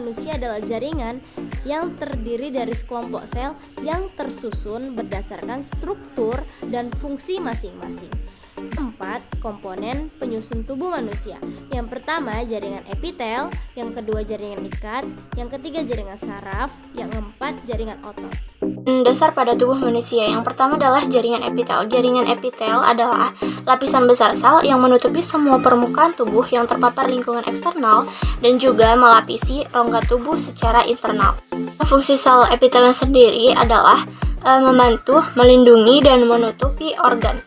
manusia adalah jaringan yang terdiri dari sekelompok sel yang tersusun berdasarkan struktur dan fungsi masing-masing. 4 komponen penyusun tubuh manusia. Yang pertama jaringan epitel, yang kedua jaringan ikat, yang ketiga jaringan saraf, yang keempat jaringan otot. Dasar pada tubuh manusia. Yang pertama adalah jaringan epitel. Jaringan epitel adalah lapisan besar sel yang menutupi semua permukaan tubuh yang terpapar lingkungan eksternal dan juga melapisi rongga tubuh secara internal. Fungsi sel epitel sendiri adalah membantu, melindungi, dan menutupi organ.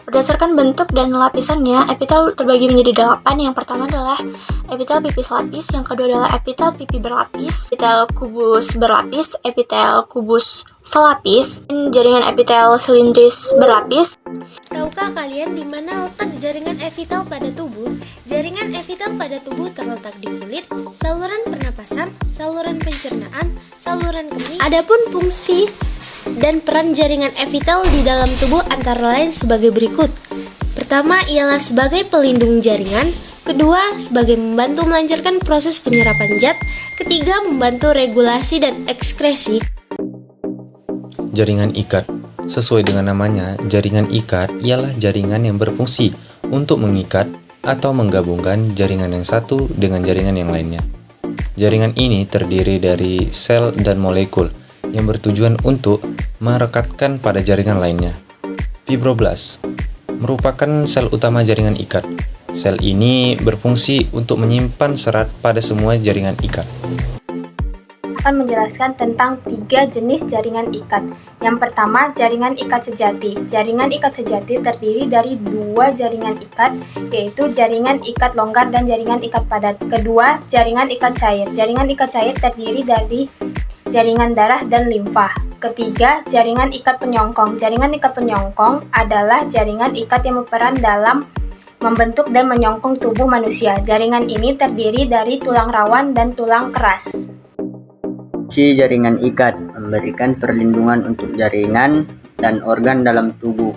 Berdasarkan bentuk dan lapisannya, epitel terbagi menjadi 8. Yang pertama adalah epitel pipis lapis, yang kedua adalah epitel pipi berlapis, epitel kubus berlapis, epitel kubus selapis, dan jaringan epitel silindris berlapis. Tahukah kalian di mana letak jaringan epitel pada tubuh? Jaringan epitel pada tubuh terletak di kulit, saluran pernapasan, saluran pencernaan, saluran kemih. Adapun fungsi dan peran jaringan epitel di dalam tubuh antara lain sebagai berikut. Pertama ialah sebagai pelindung jaringan, kedua sebagai membantu melancarkan proses penyerapan zat, ketiga membantu regulasi dan ekskresi. Jaringan ikat. Sesuai dengan namanya, jaringan ikat ialah jaringan yang berfungsi untuk mengikat atau menggabungkan jaringan yang satu dengan jaringan yang lainnya. Jaringan ini terdiri dari sel dan molekul yang bertujuan untuk merekatkan pada jaringan lainnya. Fibroblast merupakan sel utama jaringan ikat. Sel ini berfungsi untuk menyimpan serat pada semua jaringan ikat. Akan menjelaskan tentang 3 jenis jaringan ikat. Yang pertama, jaringan ikat sejati. Jaringan ikat sejati terdiri dari 2 jaringan ikat, yaitu jaringan ikat longgar dan jaringan ikat padat. Kedua, jaringan ikat cair. Jaringan ikat cair terdiri dari jaringan darah dan limfa. Ketiga, jaringan ikat penyongkong. Jaringan ikat penyongkong adalah jaringan ikat yang berperan dalam membentuk dan menyongkong tubuh manusia. Jaringan ini terdiri dari tulang rawan dan tulang keras. Fungsi jaringan ikat memberikan perlindungan untuk jaringan dan organ dalam tubuh,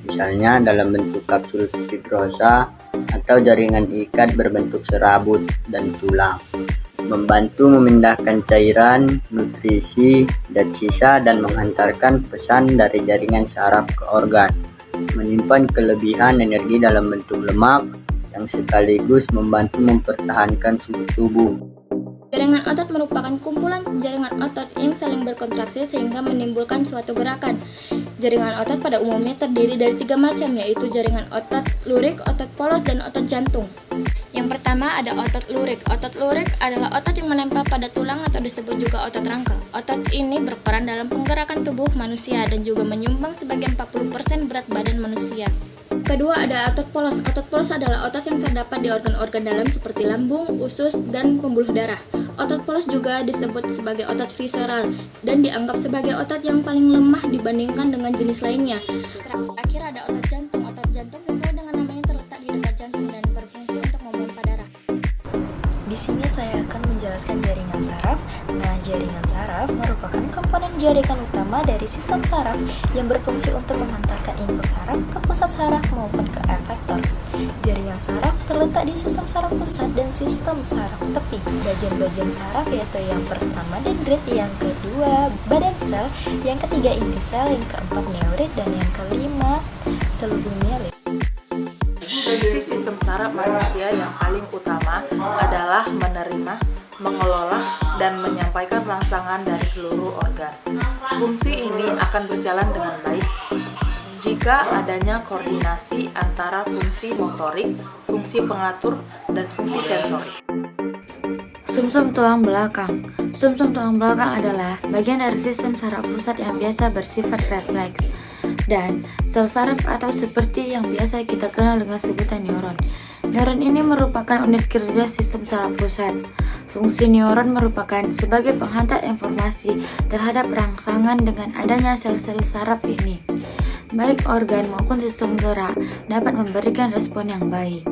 misalnya dalam bentuk kapsul fibrosa atau jaringan ikat berbentuk serabut dan tulang. Membantu memindahkan cairan, nutrisi, zat sisa, dan menghantarkan pesan dari jaringan saraf ke organ. Menyimpan kelebihan energi dalam bentuk lemak yang sekaligus membantu mempertahankan suhu tubuh. Jaringan otot merupakan kumpulan jaringan otot yang saling berkontraksi sehingga menimbulkan suatu gerakan. Jaringan otot pada umumnya terdiri dari 3 macam, yaitu jaringan otot lurik, otot polos, dan otot jantung. Yang pertama ada otot lurik. Otot lurik adalah otot yang menempel pada tulang atau disebut juga otot rangka. Otot ini berperan dalam penggerakan tubuh manusia dan juga menyumbang sebagian 40% berat badan manusia. Kedua ada otot polos. Otot polos adalah otot yang terdapat di organ-organ dalam seperti lambung, usus, dan pembuluh darah. Otot polos juga disebut sebagai otot visceral dan dianggap sebagai otot yang paling lemah dibandingkan dengan jenis lainnya. Terakhir ada otot jantung. Otot jantung sesuai dengan namanya terletak di dekat jantung dan berfungsi untuk memompa darah. Di sini saya akan menjelaskan jaringan saraf. Nah, jaringan saraf merupakan komponen jaringan utama dari sistem saraf yang berfungsi untuk mengantarkan input saraf ke pusat saraf maupun ke efektor. Jaringan saraf terletak di sistem saraf pusat dan sistem saraf tepi. Bagian-bagian saraf yaitu yang pertama dendrit, yang kedua badan sel, yang ketiga inti sel, yang keempat neurit, dan yang kelima selubung mielit. Fungsi sistem saraf manusia yang paling utama adalah menerima, mengelola, dan menyampaikan rangsangan dari seluruh organ. Fungsi ini akan berjalan dengan baik jika adanya koordinasi antara fungsi motorik, fungsi pengatur, dan fungsi sensorik. Sumsum tulang belakang. Sumsum tulang belakang adalah bagian dari sistem saraf pusat yang biasa bersifat refleks dan sel saraf atau seperti yang biasa kita kenal dengan sebutan neuron. Neuron ini merupakan unit kerja sistem saraf pusat. Fungsi neuron merupakan sebagai penghantar informasi terhadap rangsangan. Dengan adanya sel-sel saraf ini, baik organ maupun sistem gerak dapat memberikan respon yang baik.